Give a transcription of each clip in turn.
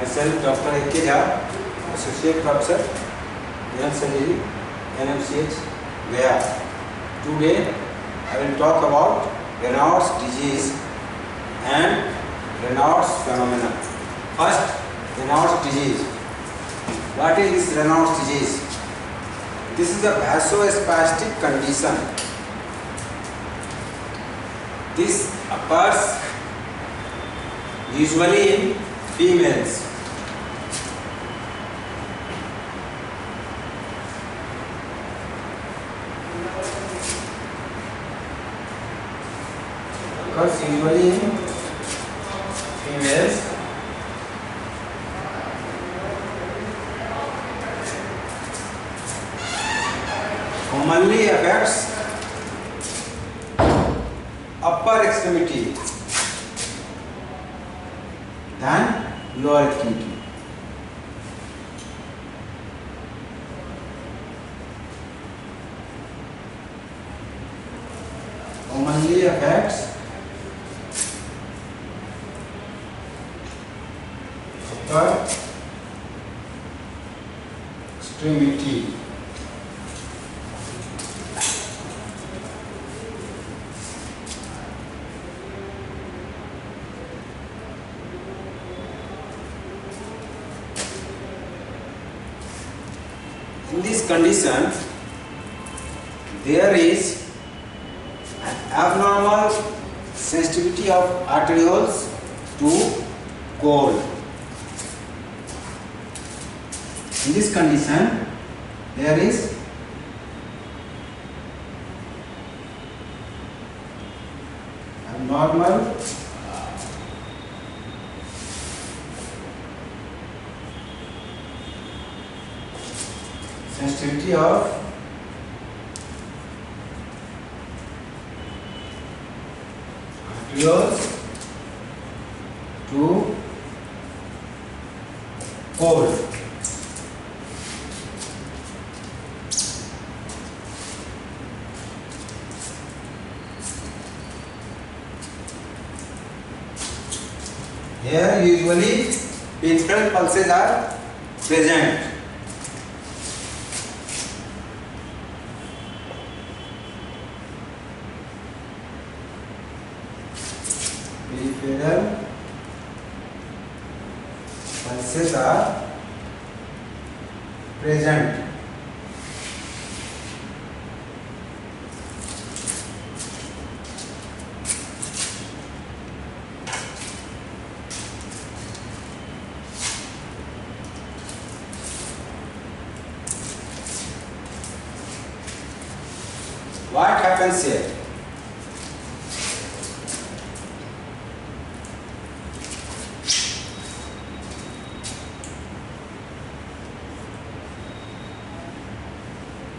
Myself, Dr. A.K. Jha, Associate Professor, General Surgery, NMCH, Gaya. Today, I will talk about Raynaud's disease and Raynaud's phenomenon. First, Raynaud's disease. What is this Raynaud's disease? This is a vasospastic condition. This occurs usually in females. Occurs usually in females. Commonly affects upper extremity than lower extremity. Commonly affects upper extremity. In this condition, there is an abnormal sensitivity of arterioles to cold. In this condition, there is abnormal sensitivity of arterioles to cold. Here usually painful pulses are present. Peripheral pulses are present. What happens here?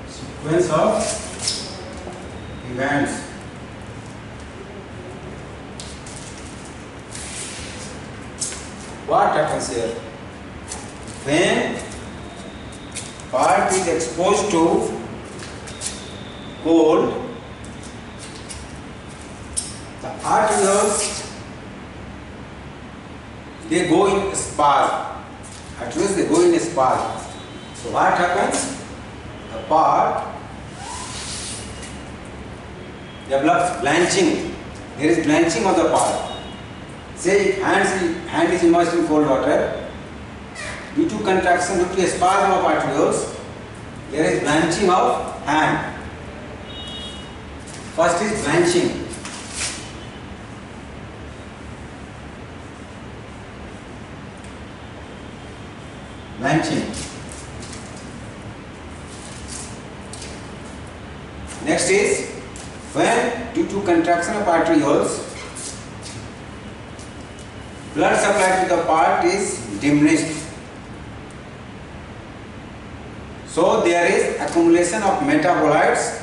Sequence of events. What happens here? When part is exposed to cold, the arterioles they go in spasm. Arterioles they go in spasm. So what happens? The part develops blanching. There is blanching of the part. Say if hand is immersed in cold water, due to contraction, due to spasm of arterioles, there is blanching of hand. First is blanching. Blanching. Next is when due to contraction of arterioles, blood supply to the part is diminished. So there is accumulation of metabolites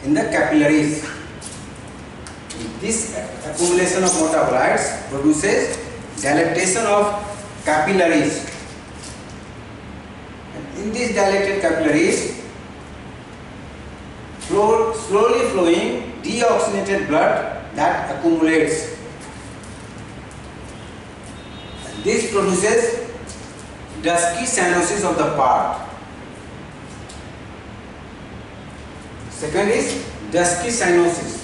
in the capillaries. This accumulation of metabolites produces dilatation of capillaries. And in these dilated capillaries, slowly flowing deoxygenated blood that accumulates. This produces dusky cyanosis of the part. Second is dusky cyanosis.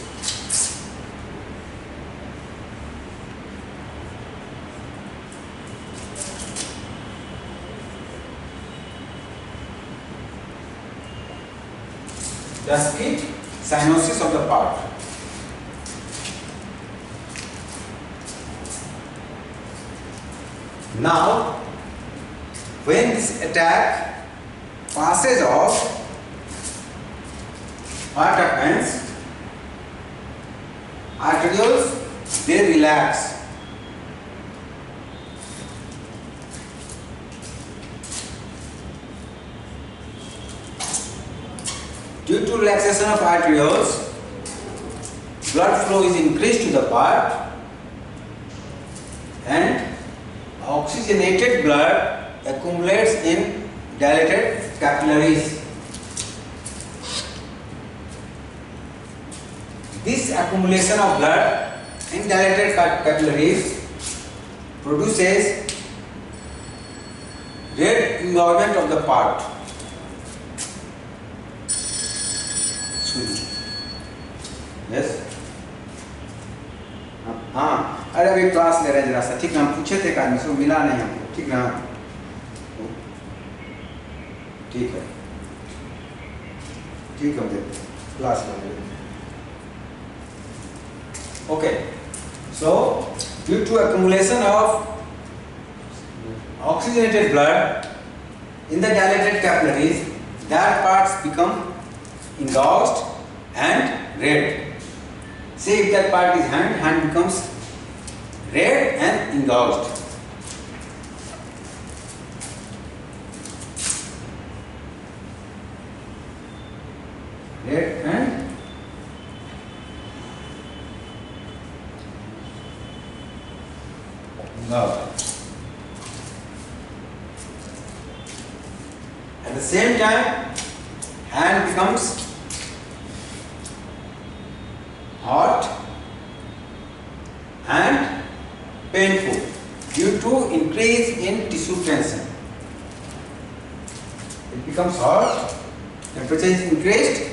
Dusky cyanosis of the part. Now, when this attack passes off, what happens? Arterioles, they relax. Due to relaxation of arterioles, blood flow is increased to the part and oxygenated blood accumulates in dilated capillaries. This accumulation of blood in dilated capillaries produces red engorgement of the part. Yes? हाँ, अरे अभी class ले रहे हैं जरा सा, ठीक ना? हम पूछे थे आदमी से, मिला नहीं हमको, ठीक ना? ठीक है, ठीक है, क्लास ले रहे हैं. Okay, so due to accumulation of oxygenated blood in the dilated capillaries, that parts become engorged and red. See, if that part is hand becomes red and engorged. Red and engorged. At the same time, hand becomes hot and painful due to increase in tissue tension. It becomes hot, temperature is increased,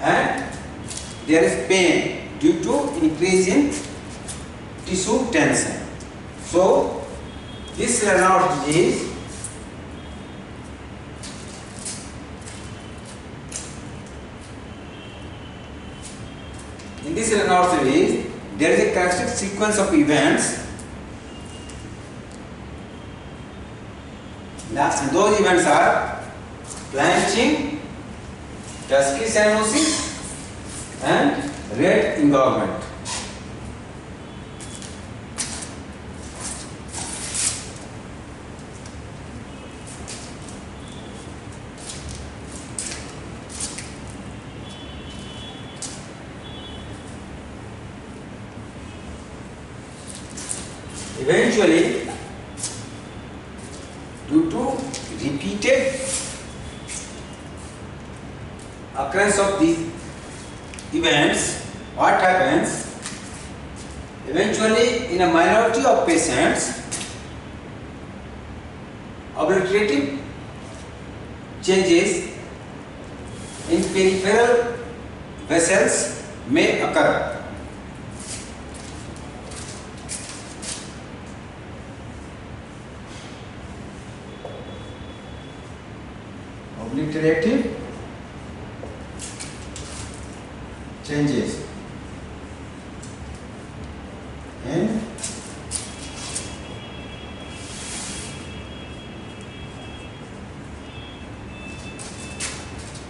and there is pain due to increase in tissue tension. So, this Raynaud's disease in this Raynaud's disease, there is a characteristic sequence of events, and those events are blanching, dusky cyanosis, and red engorgement. Eventually, due to repeated occurrence of these events, what happens? Eventually, in a minority of patients, obliterative changes in peripheral vessels may occur. Obliterative changes in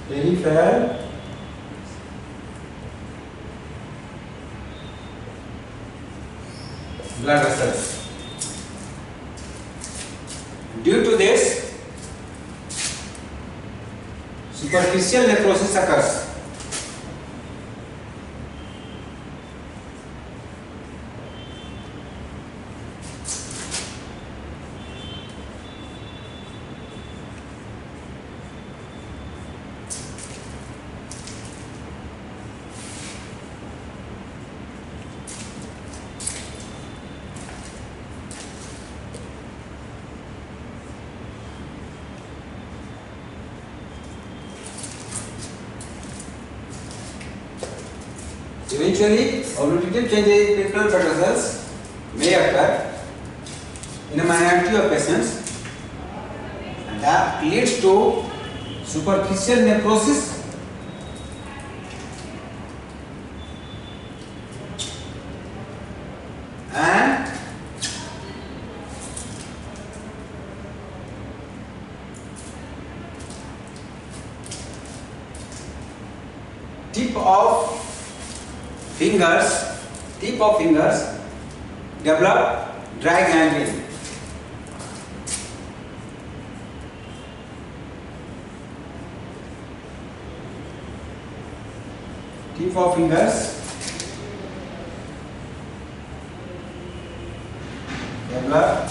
peripheral blood vessels. Due to this, superficial necrosis occurs. Eventually, obliterative changes in peripheral blood vessels may occur in a minority of patients, and that leads to superficial necrosis and tip of fingers develop dry gangrene. Tip of fingers develop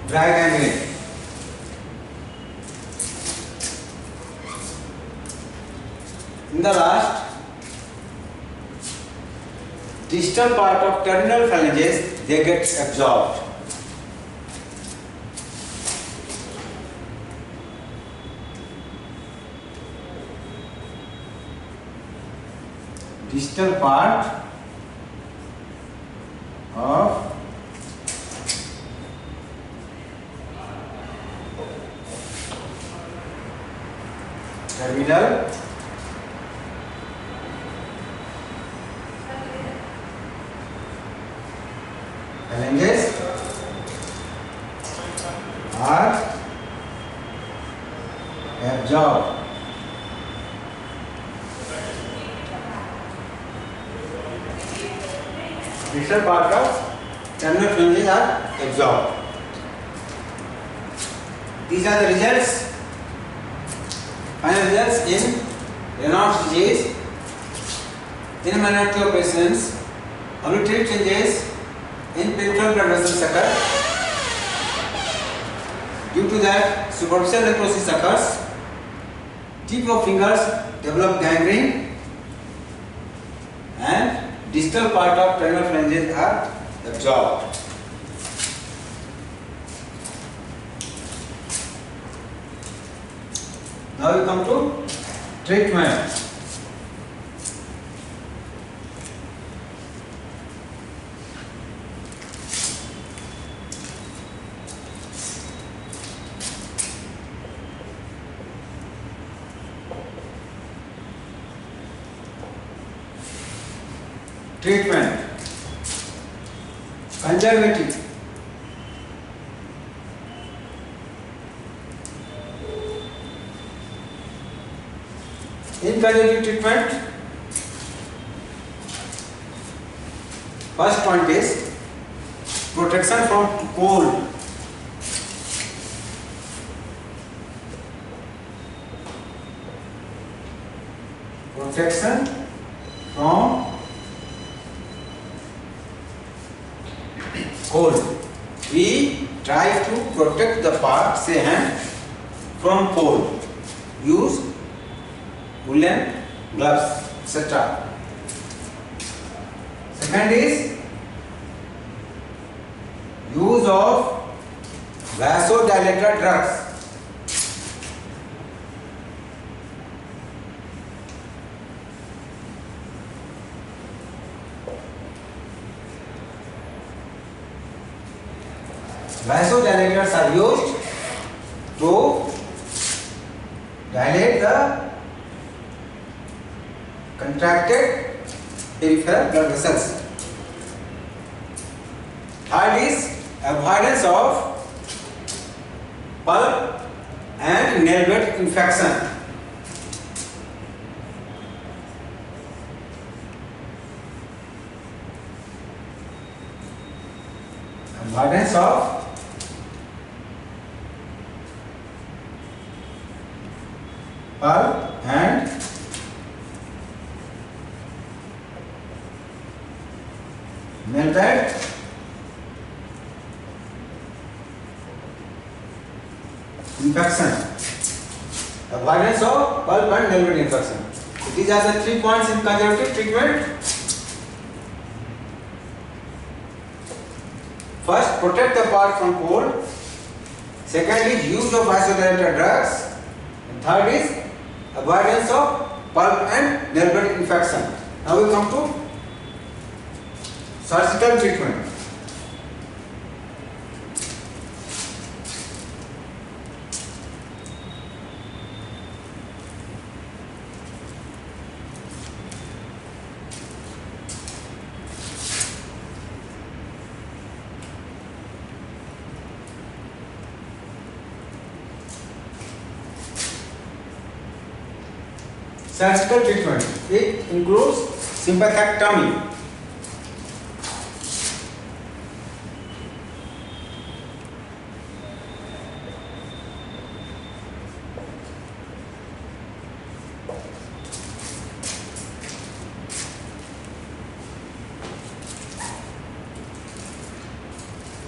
dry gangrene. In the last, distal part of terminal phalanges, they get absorbed. Distal part of terminal phalanges are absorbed. Distal part of terminal phalanges are absorbed. These are the results, final results in Raynaud's disease. In a minority of patients, obliterative changes in peripheral blood vessels occur. Due to that, superficial necrosis occurs. Tip of fingers develop gangrene, and distal part of terminal phalanges are absorbed. Now we come to treatment. Treatment. Conservative. In conservative treatment, first point is protection from cold. Protection from cold. We try to protect the part, say hand, from cold. Use woolen gloves, etc. Second is use of vasodilator drugs. Vasodilators are used to dilate the contracted peripheral blood vessels. Third is avoidance of pulp and nail bed infection. Avoidance of pulp and nail bed infection. Avoidance of pulp and nail bed infection. So these are the 3 points in conservative treatment. First, protect the part from cold. Second is use of vasodilator drugs. And third is avoidance of pulp and nerve blood infection. Now we come to surgical treatment. Surgical treatment. It includes sympathectomy.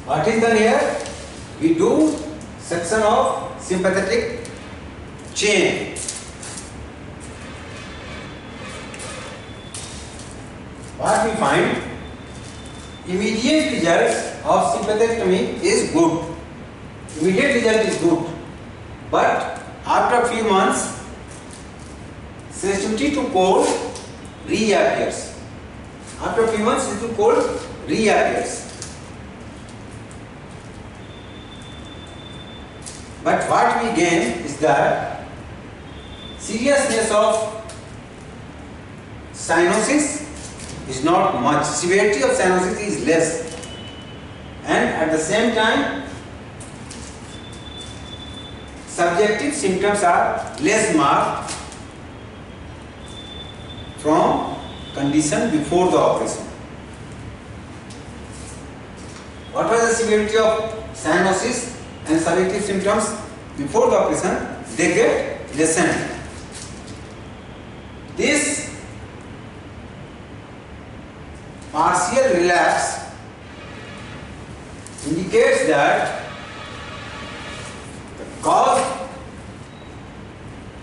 What is done here? We do section of sympathetic chain. What we find, immediate result of sympathectomy is good. Immediate result is good. But after a few months, sensitivity to cold reappears. After a few months, sensitivity to cold reappears. But what we gain is that seriousness of cyanosis is not much. Severity of cyanosis is less, and at the same time subjective symptoms are less marked from condition before the operation. What was the severity of cyanosis and subjective symptoms before the operation? They get lessened. This partial relapse indicates that the cause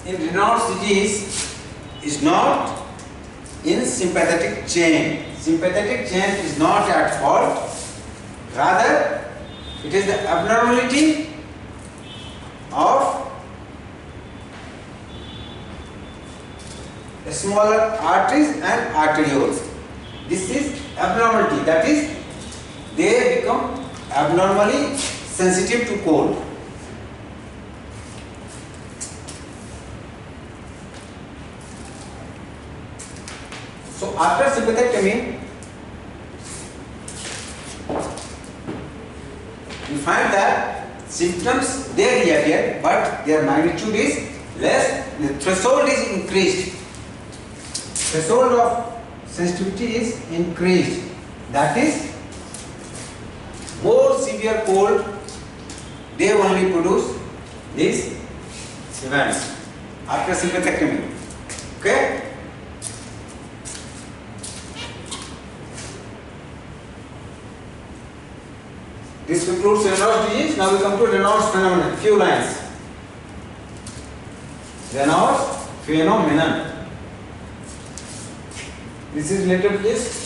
in Raynaud's disease is not in sympathetic chain. Sympathetic chain is not at fault. Rather, it is the abnormality of smaller arteries and arterioles. This is abnormality, that is, they become abnormally sensitive to cold. So after sympathectomy, we find that symptoms they reappear, but their magnitude is less. The threshold is increased. Threshold of sensitivity is increased. That is, more severe cold, they only produce these events after sympathectomy. Okay? This concludes Raynaud's disease. Now we come to Raynaud's phenomenon. Few lines. Raynaud's phenomenon. This is related to this.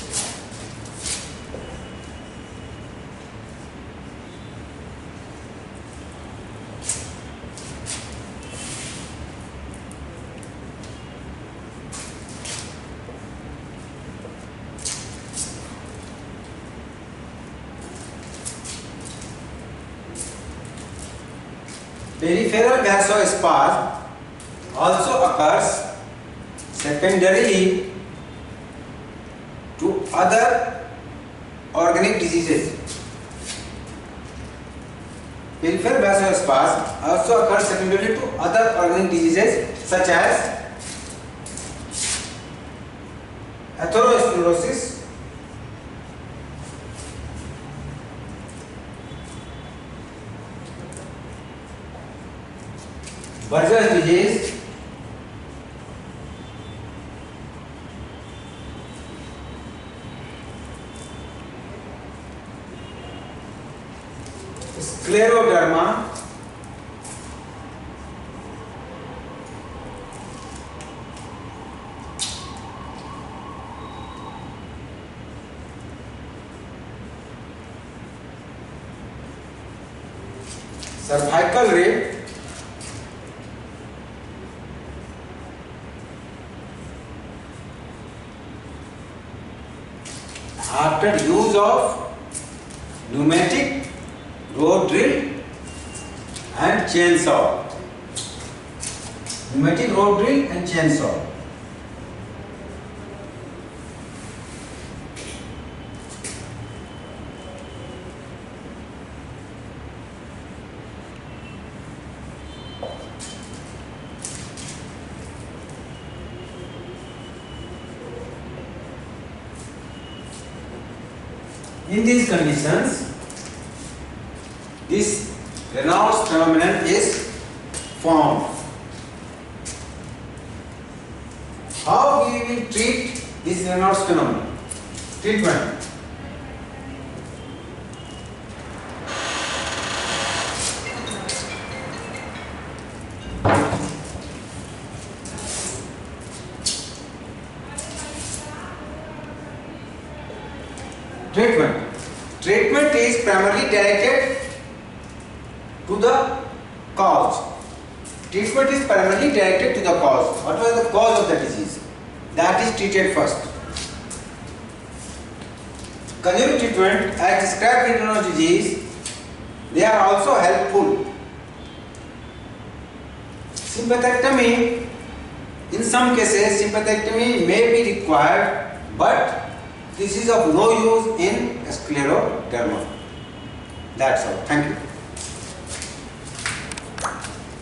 Peripheral vasospasm also occurs secondarily to other organic diseases. Peripheral vasospasm also occurs secondarily to other organic diseases such as atherosclerosis, Buerger's disease, scleroderma, cervical rape, after use of pneumatic road drill and chainsaw. Pneumatic road drill and chainsaw. In these conditions, this Raynaud's phenomenon is formed. How we will treat this Raynaud's phenomenon? Treatment. Treatment. Treatment is primarily directed to the cause. Treatment is primarily directed to the cause. What was the cause of the disease? That is treated first. Conservative treatment, as described in Raynaud's disease, they are also helpful. Sympathectomy, in some cases, sympathectomy may be required, but this is of no use in scleroderma. That's all. Thank you.